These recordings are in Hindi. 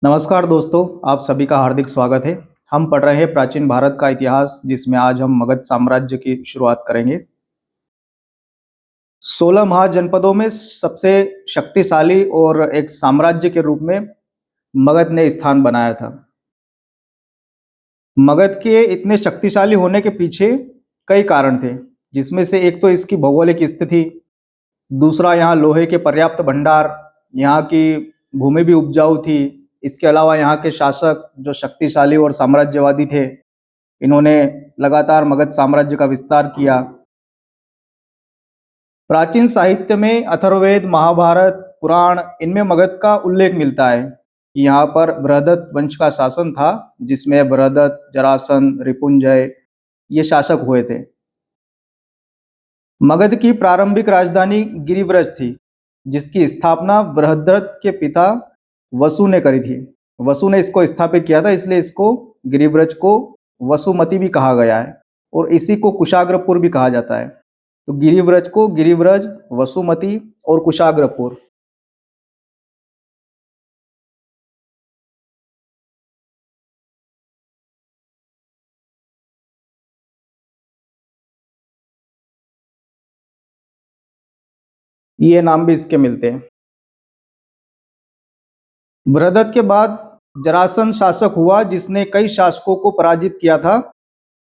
नमस्कार दोस्तों, आप सभी का हार्दिक स्वागत है। हम पढ़ रहे हैं प्राचीन भारत का इतिहास, जिसमें आज हम मगध साम्राज्य की शुरुआत करेंगे। 16 महाजनपदों में सबसे शक्तिशाली और एक साम्राज्य के रूप में मगध ने स्थान बनाया था। मगध के इतने शक्तिशाली होने के पीछे कई कारण थे, जिसमें से एक तो इसकी भौगोलिक स्थिति, दूसरा यहाँ लोहे के पर्याप्त भंडार, यहाँ की भूमि भी उपजाऊ थी। इसके अलावा यहाँ के शासक जो शक्तिशाली और साम्राज्यवादी थे, इन्होंने लगातार मगध साम्राज्य का विस्तार किया। प्राचीन साहित्य में अथर्ववेद, महाभारत, पुराण, इनमें मगध का उल्लेख मिलता है कि यहाँ पर बृहदत्त वंश का शासन था, जिसमें बृहदत्त, जरासंध, रिपुंजय ये शासक हुए थे। मगध की प्रारंभिक राजधानी गिरिव्रज थी, जिसकी स्थापना बृहदत्त के पिता वसु ने करी थी। वसु ने इसको स्थापित किया था, इसलिए इसको गिरिव्रज को वसुमती भी कहा गया है और इसी को कुशाग्रपुर भी कहा जाता है। तो गिरिव्रज को गिरिव्रज, वसुमती और कुशाग्रपुर। ये नाम भी इसके मिलते हैं। बृहदत्त के बाद जरासंध शासक हुआ, जिसने कई शासकों को पराजित किया था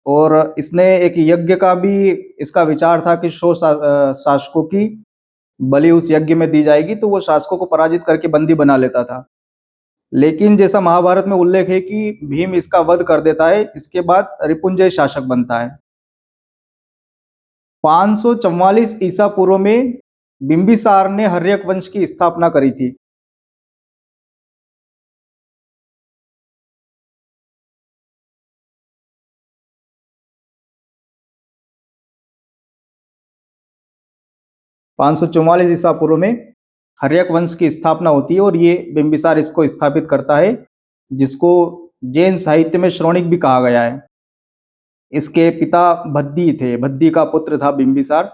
और इसने एक यज्ञ का भी इसका विचार था कि 100 शासकों की बलि उस यज्ञ में दी जाएगी, तो वो शासकों को पराजित करके बंदी बना लेता था। लेकिन जैसा महाभारत में उल्लेख है कि भीम इसका वध कर देता है, इसके बाद रिपुंजय शासक बनता है। 544 ईसा पूर्व में बिंबिसार ने हर्यक वंश की स्थापना करी थी। पाँच सौ चौवालीस ईसा पूर्व में हर्यक वंश की स्थापना होती है और ये बिंबिसार इसको स्थापित करता है, जिसको जैन साहित्य में श्रोणिक भी कहा गया है। इसके पिता भद्दी थे, भद्दी का पुत्र था बिंबिसार।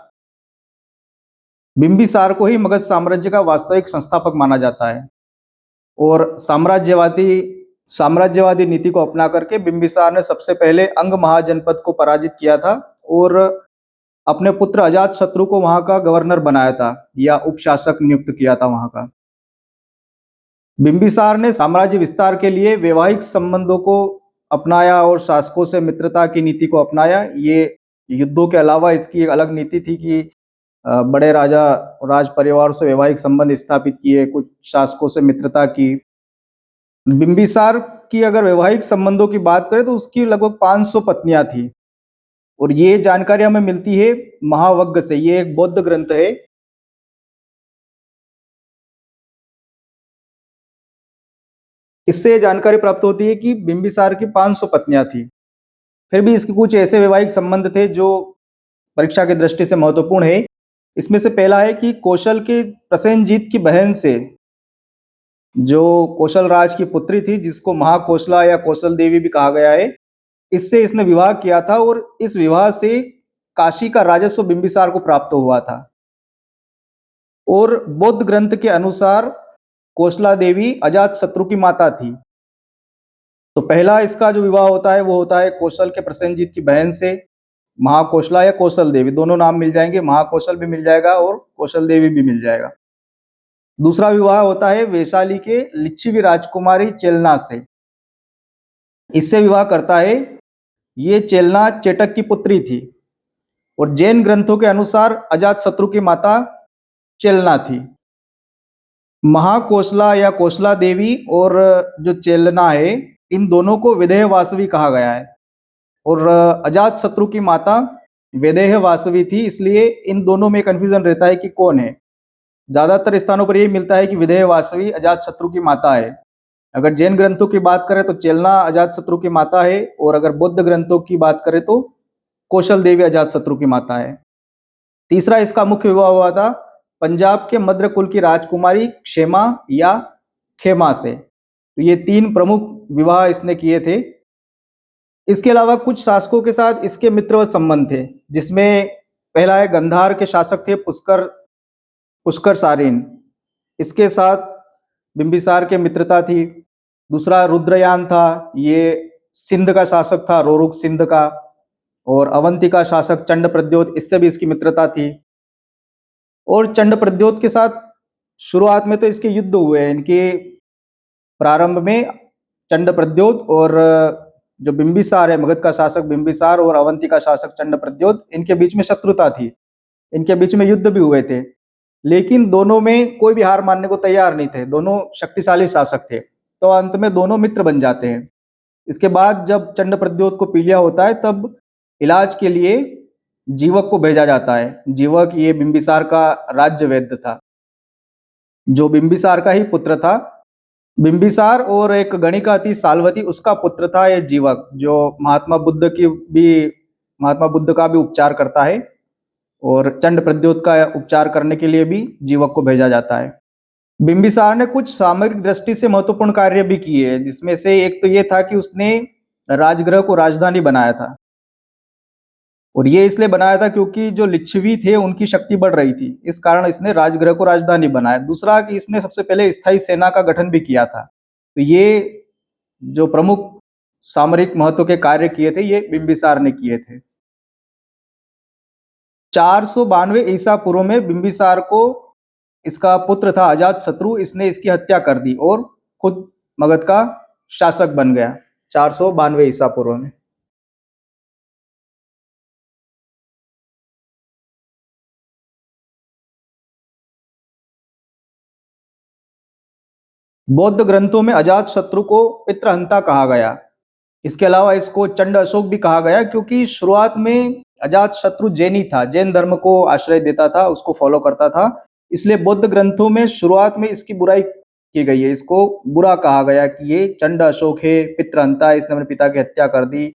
बिंबिसार को ही मगध साम्राज्य का वास्तविक संस्थापक माना जाता है और साम्राज्यवादी साम्राज्यवादी नीति को अपना करके बिंबिसार ने सबसे पहले अंग महाजनपद को पराजित किया था और अपने पुत्र अजात शत्रु को वहां का गवर्नर बनाया था या उपशासक नियुक्त किया था वहां का। बिंबिसार ने साम्राज्य विस्तार के लिए वैवाहिक संबंधों को अपनाया और शासकों से मित्रता की नीति को अपनाया। ये युद्धों के अलावा इसकी एक अलग नीति थी कि बड़े राजा राज परिवार से वैवाहिक संबंध स्थापित किए, कुछ शासकों से मित्रता की। बिंबिसार की अगर वैवाहिक संबंधों की बात करें तो उसकी लगभग 500 पत्नियां थी और ये जानकारी हमें मिलती है महावग्ग से। ये एक बौद्ध ग्रंथ है। इससे जानकारी प्राप्त होती है कि बिंबिसार की 500 पत्नियां थी। फिर भी इसके कुछ ऐसे वैवाहिक संबंध थे जो परीक्षा की दृष्टि से महत्वपूर्ण है। इसमें से पहला है कि कौशल के प्रसेनजीत की बहन से, जो कौशल राज की पुत्री थी, जिसको महाकौशला या कौशल देवी भी कहा गया है, इससे इसने विवाह किया था और इस विवाह से काशी का राजस्व बिंबिसार को प्राप्त हुआ था। और बौद्ध ग्रंथ के अनुसार कौशला देवी अजात शत्रु की माता थी। तो पहला इसका जो विवाह होता है वो होता है कौशल के प्रसेनजीत की बहन से, महाकौशला या कौशल देवी, दोनों नाम मिल जाएंगे, महाकौशल भी मिल जाएगा और कौशल देवी भी मिल जाएगा। दूसरा विवाह होता है वैशाली के लिच्छवी राजकुमारी चेलना से। इससे विवाह करता है। ये चेलना चेटक की पुत्री थी और जैन ग्रंथों के अनुसार अजात शत्रु की माता चेलना थी। महाकौशला या कौशला देवी और जो चेलना है, इन दोनों को विदेह वासवी कहा गया है और अजात शत्रु की माता विदेह वासवी थी, इसलिए इन दोनों में कंफ्यूजन रहता है कि कौन है। ज्यादातर स्थानों पर यह मिलता है कि विदेह वासवी अजात शत्रु की माता है। अगर जैन ग्रंथों की बात करें तो चेलना अजात शत्रु की माता है और अगर बौद्ध ग्रंथों की बात करें तो कौशल देवी अजात शत्रु की माता है। तीसरा इसका मुख्य विवाह हुआ था पंजाब के मद्र कुल की राजकुमारी क्षेमा या खेमा से। तो ये तीन प्रमुख विवाह इसने किए थे। इसके अलावा कुछ शासकों के साथ इसके मित्रवत संबंध थे, जिसमें पहला है गंधार के शासक थे पुष्कर पुष्कर सारिन। इसके साथ बिंबिसार के मित्रता थी। दूसरा रुद्रयान था, ये सिंध का शासक था, रोरुक सिंध का। और अवंती का शासक चंड प्रद्योत, इससे भी इसकी मित्रता थी। और चंड प्रद्योत के साथ शुरुआत में तो इसके युद्ध हुए हैं। इनके प्रारंभ में चंड प्रद्योत और जो बिंबिसार है, मगध का शासक बिंबिसार, और अवंती का शासक चंड प्रद्योत, इनके बीच में शत्रुता थी। इनके बीच में युद्ध भी हुए थे, लेकिन दोनों में कोई भी हार मानने को तैयार नहीं थे। दोनों शक्तिशाली शासक थे, तो अंत में दोनों मित्र बन जाते हैं। इसके बाद जब चंड प्रद्योत को पीलिया होता है, तब इलाज के लिए जीवक को भेजा जाता है। जीवक ये बिंबिसार का राज्य वैद्य था, जो बिंबिसार का ही पुत्र था। बिंबिसार और एक गणिका थी साल्वती, उसका पुत्र था ये जीवक, जो महात्मा बुद्ध का भी उपचार करता है। और चंड प्रद्योत का उपचार करने के लिए भी जीवक को भेजा जाता है। बिंबिसार ने कुछ सामरिक दृष्टि से महत्वपूर्ण कार्य भी किए, जिसमें से एक तो ये था कि उसने राजगृह को राजधानी बनाया था। और ये इसलिए बनाया था क्योंकि जो लिच्छवी थे उनकी शक्ति बढ़ रही थी, इस कारण इसने राजगृह को राजधानी बनाया। दूसरा कि इसने सबसे पहले स्थायी सेना का गठन भी किया था। तो ये जो प्रमुख सामरिक महत्व के कार्य किए थे, ये बिंबिसार ने किए थे। 492 ईसा पूर्व में बिंबिसार को इसका पुत्र था अजात शत्रु, इसने इसकी हत्या कर दी और खुद मगध का शासक बन गया 492 ईसा पूर्व में। बौद्ध ग्रंथों में अजात शत्रु को पितृहंता कहा गया। इसके अलावा इसको चंड अशोक भी कहा गया, क्योंकि शुरुआत में अजात शत्रु जैनी था, जैन धर्म को आश्रय देता था, उसको फॉलो करता था। इसलिए बौद्ध ग्रंथों में शुरुआत में इसकी बुराई की गई है, इसको बुरा कहा गया कि ये चंड अशोक है, पितृहंता है, इसने अपने पिता की हत्या कर दी।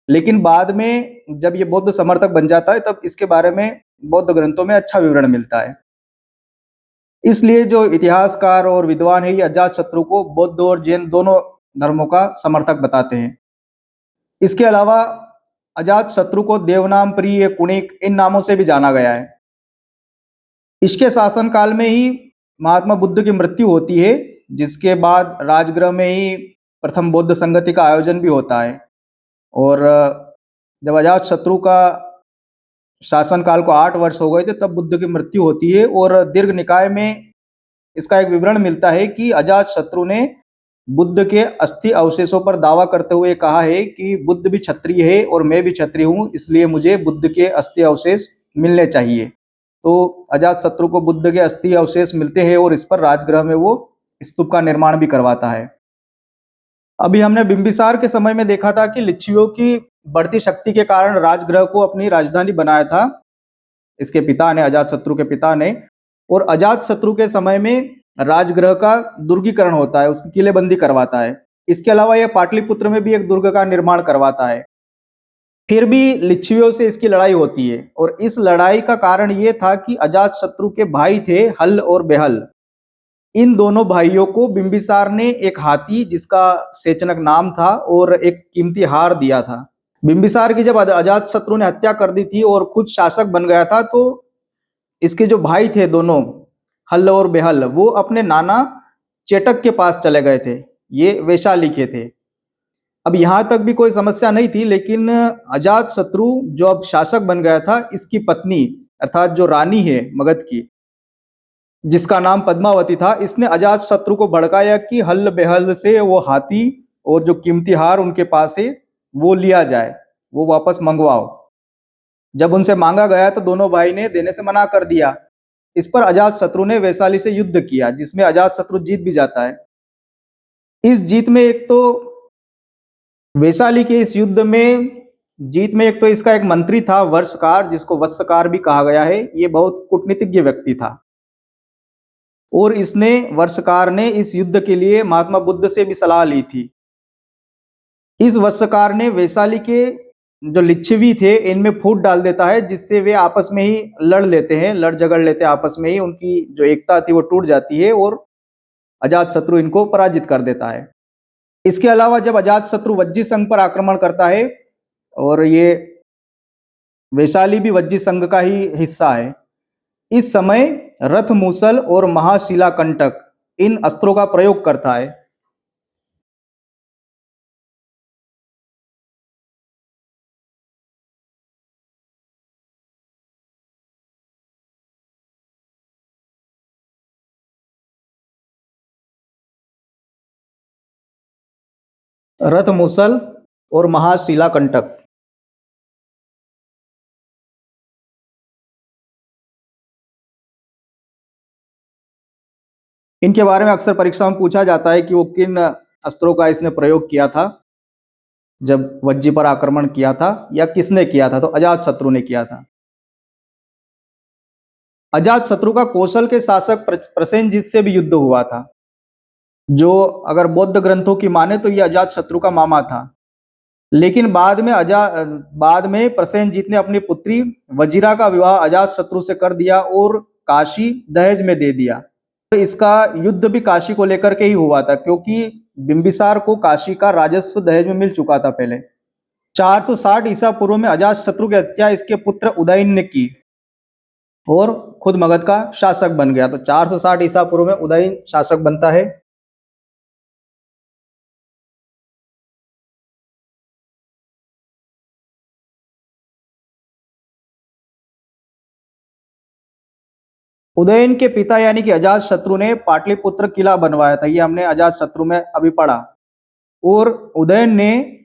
लेकिन बाद में जब ये बौद्ध समर्थक बन जाता है, तब इसके बारे में बौद्ध ग्रंथों में अच्छा विवरण मिलता है। इसलिए जो इतिहासकार और विद्वान है, ये अजात शत्रु को बौद्ध और जैन दोनों धर्मों का समर्थक बताते हैं। इसके अलावा अजात शत्रु को देवनाम, प्रिय, कुणिक इन नामों से भी जाना गया है। इसके शासन काल में ही महात्मा बुद्ध की मृत्यु होती है, जिसके बाद राजगृह में ही प्रथम बौद्ध संगति का आयोजन भी होता है। और जब अजात शत्रु का शासन काल को 8 वर्ष हो गए थे, तब बुद्ध की मृत्यु होती है। और दीर्घ निकाय में इसका एक विवरण मिलता है कि अजात शत्रु ने बुद्ध के अस्थि अवशेषों पर दावा करते हुए कहा है कि बुद्ध भी क्षत्रिय है और मैं भी क्षत्रिय हूँ, इसलिए मुझे बुद्ध के अस्थि अवशेष मिलने चाहिए। तो अजात शत्रु को बुद्ध के अस्थि अवशेष मिलते हैं और इस पर राजगृह में वो स्तूप का निर्माण भी करवाता है। अभी हमने बिंबिसार के समय में देखा था कि लिच्छवियों की बढ़ती शक्ति के कारण राजगृह को अपनी राजधानी बनाया था इसके पिता ने, अजात शत्रु के पिता ने। और अजात शत्रु के समय में राजगृह का दुर्गीकरण होता है, उसकी किलेबंदी करवाता है। इसके अलावा यह पाटलिपुत्र में भी एक दुर्ग का निर्माण करवाता है। फिर भी लिच्छवियों से इसकी लड़ाई होती है, और इस लड़ाई का कारण ये था कि अजात शत्रु के भाई थे हल और बेहल। इन दोनों भाइयों को बिंबिसार ने एक हाथी, जिसका सेचनक नाम था, और एक कीमती हार दिया था। बिंबिसार की जब अजात शत्रु ने हत्या कर दी थी और खुद शासक बन गया था, तो इसके जो भाई थे दोनों, हल और बेहल, वो अपने नाना चेटक के पास चले गए थे। ये वैशाली के थे। अब यहाँ तक भी कोई समस्या नहीं थी, लेकिन अजात शत्रु जो अब शासक बन गया था, इसकी पत्नी अर्थात जो रानी है मगध की, जिसका नाम पद्मावती था, इसने अजात शत्रु को भड़काया कि हल बेहल से वो हाथी और जो कीमती हार उनके पास है वो लिया जाए, वो वापस मंगवाओ। जब उनसे मांगा गया तो दोनों भाई ने देने से मना कर दिया। इस पर अजात शत्रु ने वैशाली से युद्ध किया, जिसमें अजात शत्रु जीत भी जाता है। इस जीत में एक तो वैशाली के इस युद्ध में जीत में एक तो इसका एक मंत्री था वर्षकार, जिसको वत्सकार भी कहा गया है। ये बहुत कूटनीतिज्ञ व्यक्ति था, और इसने वर्षकार ने इस युद्ध के लिए महात्मा बुद्ध से भी सलाह ली थी। इस वत्सकार ने वैशाली के जो लिच्छवी थे इनमें फूट डाल देता है, जिससे वे आपस में ही लड़ लेते हैं, लड़ झगड़ लेते हैं आपस में ही। उनकी जो एकता थी वो टूट जाती है और अजात शत्रु इनको पराजित कर देता है। इसके अलावा जब अजात शत्रु वज्जी संघ पर आक्रमण करता है, और ये वैशाली भी वज्जी संघ का ही हिस्सा है, इस समय रथ मूसल और महाशिला कंटक इन अस्त्रों का प्रयोग करता है। रथमुसल और महाशिलाकंटक। इनके बारे में अक्सर परीक्षा में पूछा जाता है कि वो किन अस्त्रों का इसने प्रयोग किया था जब वज्जी पर आक्रमण किया था, या किसने किया था? तो अजात शत्रु ने किया था। अजात शत्रु का कौशल के शासक प्रसेनजीत से भी युद्ध हुआ था, जो अगर बौद्ध ग्रंथों की माने तो ये अजात शत्रु का मामा था। लेकिन बाद में प्रसेनजीत ने अपनी पुत्री वजीरा का विवाह अजात शत्रु से कर दिया और काशी दहेज में दे दिया। तो इसका युद्ध भी काशी को लेकर के ही हुआ था, क्योंकि बिंबिसार को काशी का राजस्व दहेज में मिल चुका था पहले। 460 ईसा पूर्व में अजात शत्रु की हत्या इसके पुत्र उदयन ने की और खुद मगध का शासक बन गया। तो 460 ईसा पूर्व में उदयन शासक बनता है। उदयन के पिता यानी कि अजात शत्रु ने पाटलिपुत्र किला बनवाया था, ये हमने अजात शत्रु में अभी पढ़ा। और उदयन ने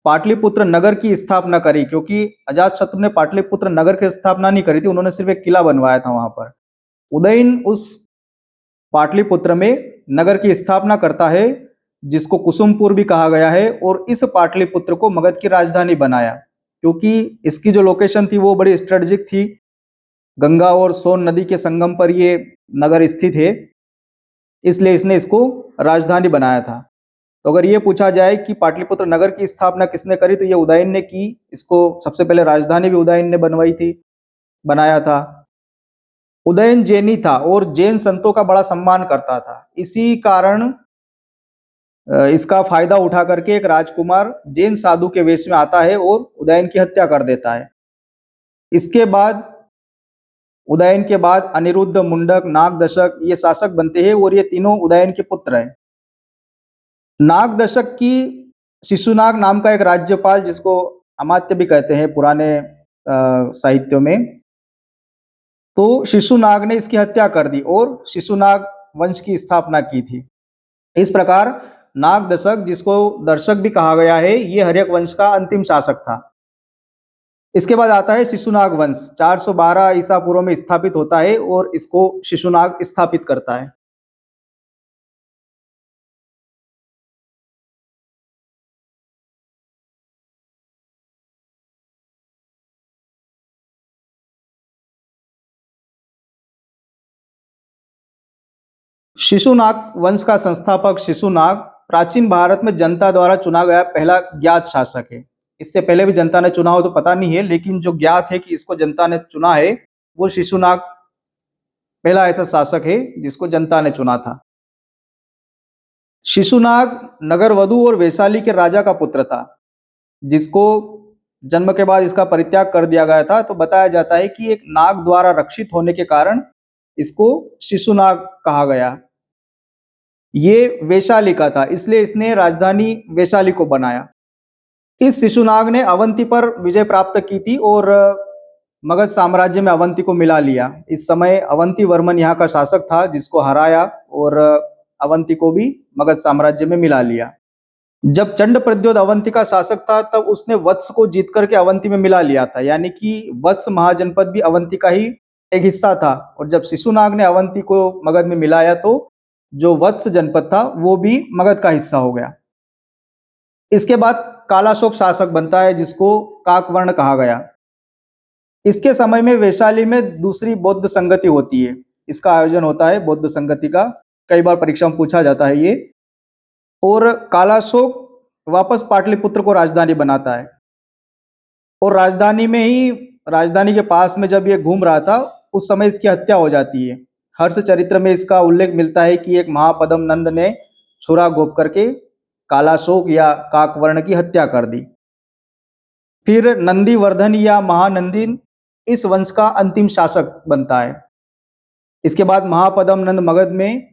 पाटलिपुत्र नगर की स्थापना करी, क्योंकि अजात शत्रु ने पाटलिपुत्र नगर की स्थापना नहीं करी थी, उन्होंने सिर्फ एक किला बनवाया था वहां पर। उदयन उस पाटलिपुत्र में नगर की स्थापना करता है, जिसको कुसुमपुर भी कहा गया है, और इस पाटलिपुत्र को मगध की राजधानी बनाया, क्योंकि इसकी जो लोकेशन थी वो बड़ी स्ट्रेटेजिक थी। गंगा और सोन नदी के संगम पर ये नगर स्थित है, इसलिए इसने इसको राजधानी बनाया था। तो अगर ये पूछा जाए कि पाटलिपुत्र नगर की स्थापना किसने करी, तो ये उदयन ने की। इसको सबसे पहले राजधानी भी उदयन ने बनवाई थी, बनाया था। उदयन जैनी था और जैन संतों का बड़ा सम्मान करता था। इसी कारण इसका फायदा उठा करके एक राजकुमार जैन साधु के वेश में आता है और उदयन की हत्या कर देता है। इसके बाद उदयन के बाद अनिरुद्ध, मुंडक, नागदशक ये शासक बनते हैं, और ये तीनों उदयन के पुत्र हैं। नागदशक की शिशुनाग नाम का एक राज्यपाल, जिसको अमात्य भी कहते हैं पुराने साहित्यों में, तो शिशुनाग ने इसकी हत्या कर दी और शिशुनाग वंश की स्थापना की थी। इस प्रकार नागदशक, जिसको दर्शक भी कहा गया है, ये हर्यक वंश का अंतिम शासक था। इसके बाद आता है शिशुनाग वंश, 412 ईसा पूर्व में स्थापित होता है और इसको शिशुनाग स्थापित करता है। शिशुनाग वंश का संस्थापक शिशुनाग प्राचीन भारत में जनता द्वारा चुना गया पहला ज्ञात शासक है। इससे पहले भी जनता ने चुना हो तो पता नहीं है, लेकिन जो ज्ञात है कि इसको जनता ने चुना है, वो शिशुनाग पहला ऐसा शासक है जिसको जनता ने चुना था। शिशुनाग नगरवधु और वैशाली के राजा का पुत्र था, जिसको जन्म के बाद इसका परित्याग कर दिया गया था। तो बताया जाता है कि एक नाग द्वारा रक्षित होने के कारण इसको शिशुनाग कहा गया। ये वैशाली का था, इसलिए इसने राजधानी वैशाली को बनाया। इस शिशुनाग ने अवंती पर विजय प्राप्त की थी और मगध साम्राज्य में अवंती को मिला लिया। इस समय अवंती वर्मन यहाँ का शासक था, जिसको हराया और अवंती को भी मगध साम्राज्य में मिला लिया। जब चंड प्रद्योत अवंती का शासक था, तब उसने वत्स को जीत करके अवंती में मिला लिया था, यानी कि वत्स महाजनपद भी अवंती का ही एक हिस्सा था। और जब शिशुनाग ने अवंती को मगध में मिलाया, तो जो वत्स जनपद था वो भी मगध का हिस्सा हो गया। इसके बाद कालाशोक शासक बनता है, जिसको काकवर्ण कहा गया। इसके समय में वैशाली में दूसरी बौद्ध संगति होती है। इसका आयोजन होता है बौद्ध संगति का, कई बार परीक्षा में पूछा जाता है ये। और कालाशोक वापस पाटलिपुत्र को राजधानी बनाता है, और राजधानी के पास में जब ये घूम रहा था, उस समय इसकी हत्या हो जाती है। हर्ष चरित्र में इसका उल्लेख मिलता है कि एक महापदम नंद ने छुरा घोंप करके कालाशोक या काकवर्ण की हत्या कर दी। फिर नंदीवर्धन या महानंदीन इस वंश का अंतिम शासक बनता है। इसके बाद महापदम नंद मगध में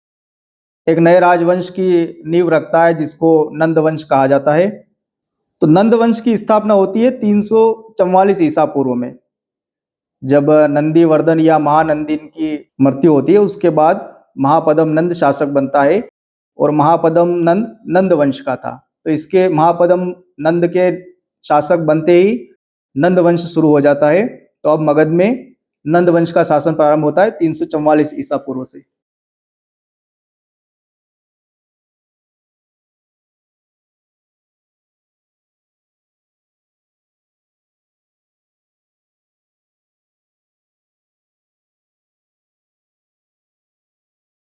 एक नए राजवंश की नींव रखता है, जिसको नंद वंश कहा जाता है। तो नंद वंश की स्थापना होती है 344 ईसा पूर्व में, जब नंदीवर्धन या महानंदीन की मृत्यु होती है। उसके बाद महापदम नंद शासक बनता है, और महापदम नंद नंद वंश का था। तो इसके महापद्म नंद के शासक बनते ही नंद वंश शुरू हो जाता है। तो अब मगध में नंद वंश का शासन प्रारंभ होता है 344 ईसा पूर्व से।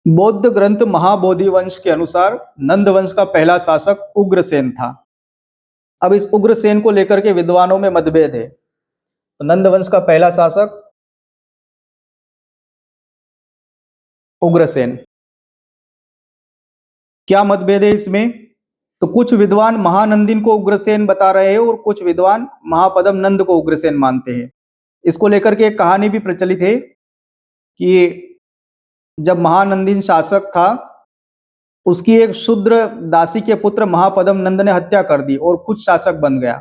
बौद्ध ग्रंथ महाबोधि वंश के अनुसार नंद वंश का पहला शासक उग्रसेन था। अब इस उग्रसेन को लेकर के विद्वानों में मतभेद है। तो नंद वंश का पहला शासक उग्रसेन। क्या मतभेद है इसमें? तो कुछ विद्वान महानंदिन को उग्रसेन बता रहे हैं और कुछ विद्वान महापद्म नंद को उग्रसेन मानते हैं। इसको लेकर के एक कहानी भी प्रचलित है कि जब महानंदिन शासक था, उसकी एक शूद्र दासी के पुत्र महापद्म नंद ने हत्या कर दी और खुद शासक बन गया।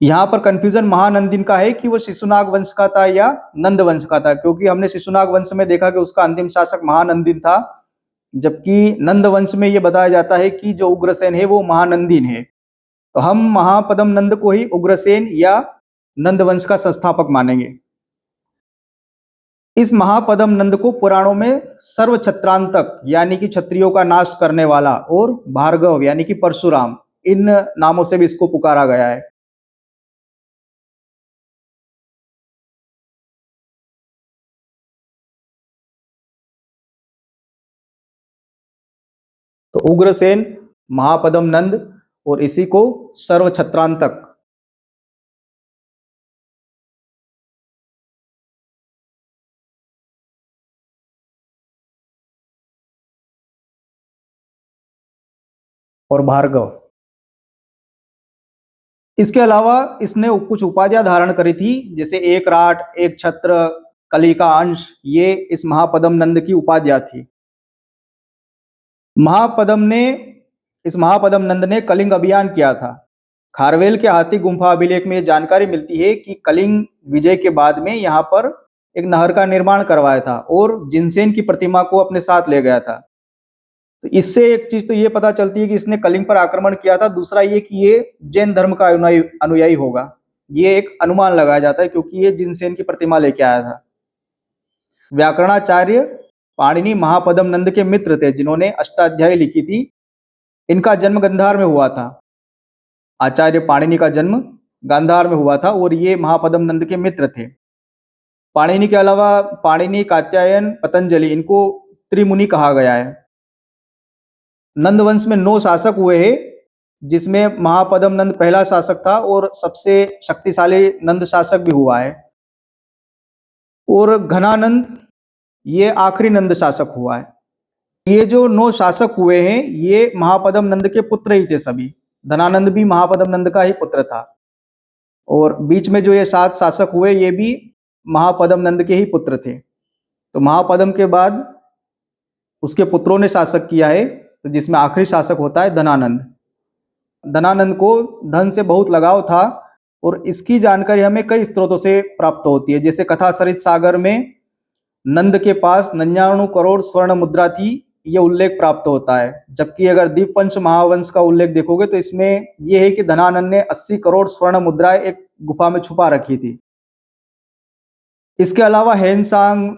यहाँ पर कंफ्यूजन महानंदिन का है कि वो शिशुनाग वंश का था या नंद वंश का था, क्योंकि हमने शिशुनाग वंश में देखा कि उसका अंतिम शासक महानंदिन था, जबकि नंद वंश में ये बताया जाता है कि जो उग्रसेन है वो महानंदिन है। तो हम महापद्म नंद को ही उग्रसेन या नंद वंश का संस्थापक मानेंगे। इस महापद्म नंद को पुराणों में सर्व छत्रांतक यानी कि क्षत्रियों का नाश करने वाला और भार्गव यानी कि परशुराम, इन नामों से भी इसको पुकारा गया है। तो उग्रसेन, महापद्म नंद और इसी को सर्व छत्रांतक। और भार्गव। इसके अलावा इसने कुछ उपाधियां धारण करी थी, जैसे एक राट, एक छत्र, कली का अंश, ये इस महापद्म नंद की उपाधियां थी। महापद्म ने इस महापद्म नंद ने कलिंग अभियान किया था। खारवेल के हाथी गुम्फा अभिलेख में यह जानकारी मिलती है कि कलिंग विजय के बाद में यहाँ पर एक नहर का निर्माण करवाया था और जिनसेन की प्रतिमा को अपने साथ ले गया था। तो इससे एक चीज तो ये पता चलती है कि इसने कलिंग पर आक्रमण किया था। दूसरा ये कि ये जैन धर्म का अनुयायी होगा, ये एक अनुमान लगाया जाता है, क्योंकि ये जिनसेन की प्रतिमा लेके आया था। व्याकरणाचार्य पाणिनि महापद्म नंद के मित्र थे, जिन्होंने अष्टाध्यायी लिखी थी। इनका जन्म गांधार में हुआ था। आचार्य पाणिनि का जन्म गांधार में हुआ था और ये महापद्म नंद के मित्र थे। पाणिनि के अलावा पाणिनि, कात्यायन, पतंजलि, इनको त्रिमुनि कहा गया है। नंद वंश में 9 शासक हुए हैं, जिसमें महापद्म नंद पहला शासक था और सबसे शक्तिशाली नंद शासक भी हुआ है। और घनानंद ये आखिरी नंद शासक हुआ है। ये जो 9 शासक हुए हैं, ये महापद्म नंद के पुत्र ही थे सभी। धनानंद भी महापद्म नंद का ही पुत्र था। और बीच में जो ये 7 शासक हुए, ये भी महापद्म नंद के ही पुत्र थे। तो महापद्म के बाद उसके पुत्रों ने शासक किया है, तो जिसमें आखिरी शासक होता है धनानंद। धनानंद को धन से बहुत लगाव था और इसकी जानकारी हमें कई स्रोतों से प्राप्त होती है। जैसे कथा सरित सागर में नंद के पास 99 करोड़ स्वर्ण मुद्रा थी, ये उल्लेख प्राप्त होता है। जबकि अगर दीपवंश महावंश का उल्लेख देखोगे तो इसमें यह है कि धनानंद ने 80 करोड़ स्वर्ण मुद्राएं एक गुफा में छुपा रखी थी। इसके अलावा हेनसांग,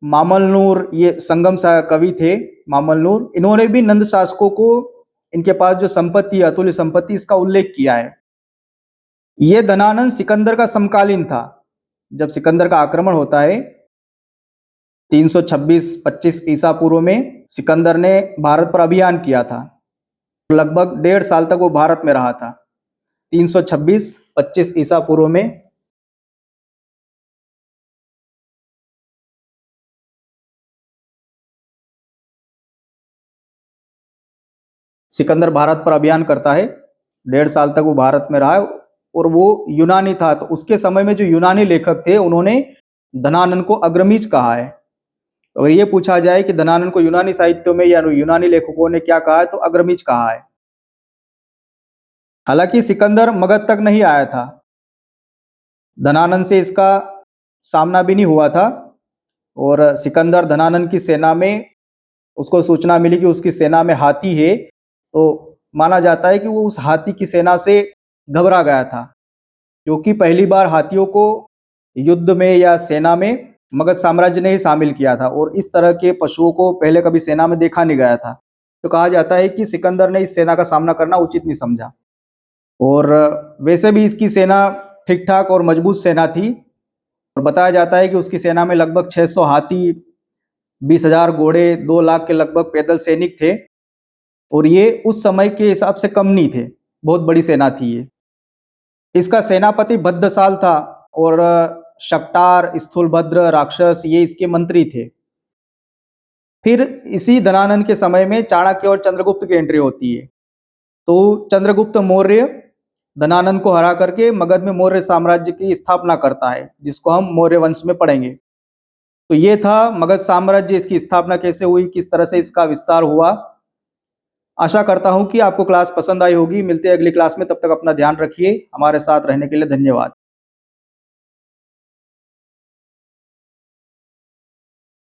मामलनूर, ये संगम कवि थे मामलनूर, इन्होंने भी नंद शासकों को इनके पास जो संपत्ति, अतुल्य संपत्ति, इसका उल्लेख किया है। ये धनानंद सिकंदर का समकालीन था। जब सिकंदर का आक्रमण होता है 326-25 ईसा पूर्व में, सिकंदर ने भारत पर अभियान किया था। लगभग 1.5 साल तक वो भारत में रहा था। 326-25 ईसा पूर्व में सिकंदर भारत पर अभियान करता है। 1.5 साल तक वो भारत में रहा और वो यूनानी था। तो उसके समय में जो यूनानी लेखक थे, उन्होंने धनानंद को अग्रमीज कहा है। अगर ये पूछा जाए कि धनानंद को यूनानी साहित्यों में या यूनानी लेखकों ने क्या कहा है, तो अग्रमीज कहा है। हालांकि सिकंदर मगध तक नहीं आया था, धनानंद से इसका सामना भी नहीं हुआ था। और सिकंदर धनानंद की सेना में, उसको सूचना मिली कि उसकी सेना में हाथी है, तो माना जाता है कि वो उस हाथी की सेना से घबरा गया था, क्योंकि पहली बार हाथियों को युद्ध में या सेना में मगध साम्राज्य ने ही शामिल किया था और इस तरह के पशुओं को पहले कभी सेना में देखा नहीं गया था। तो कहा जाता है कि सिकंदर ने इस सेना का सामना करना उचित नहीं समझा। और वैसे भी इसकी सेना ठीक-ठाक और मजबूत सेना थी और बताया जाता है कि उसकी सेना में लगभग 600 हाथी, 20,000 घोड़े, 2 लाख के लगभग पैदल सैनिक थे और ये उस समय के हिसाब से कम नहीं थे, बहुत बड़ी सेना थी ये। इसका सेनापति भद्दसाल था और शक्टार, स्थूलभद्र, राक्षस ये इसके मंत्री थे। फिर इसी धनानंद के समय में चाणक्य और चंद्रगुप्त की एंट्री होती है। तो चंद्रगुप्त मौर्य धनानंद को हरा करके मगध में मौर्य साम्राज्य की स्थापना करता है, जिसको हम मौर्य वंश में पढ़ेंगे। तो ये था मगध साम्राज्य, इसकी स्थापना कैसे हुई, किस तरह से इसका विस्तार हुआ। आशा करता हूं कि आपको क्लास पसंद आई होगी। मिलते हैं अगली क्लास में, तब तक अपना ध्यान रखिए। हमारे साथ रहने के लिए धन्यवाद।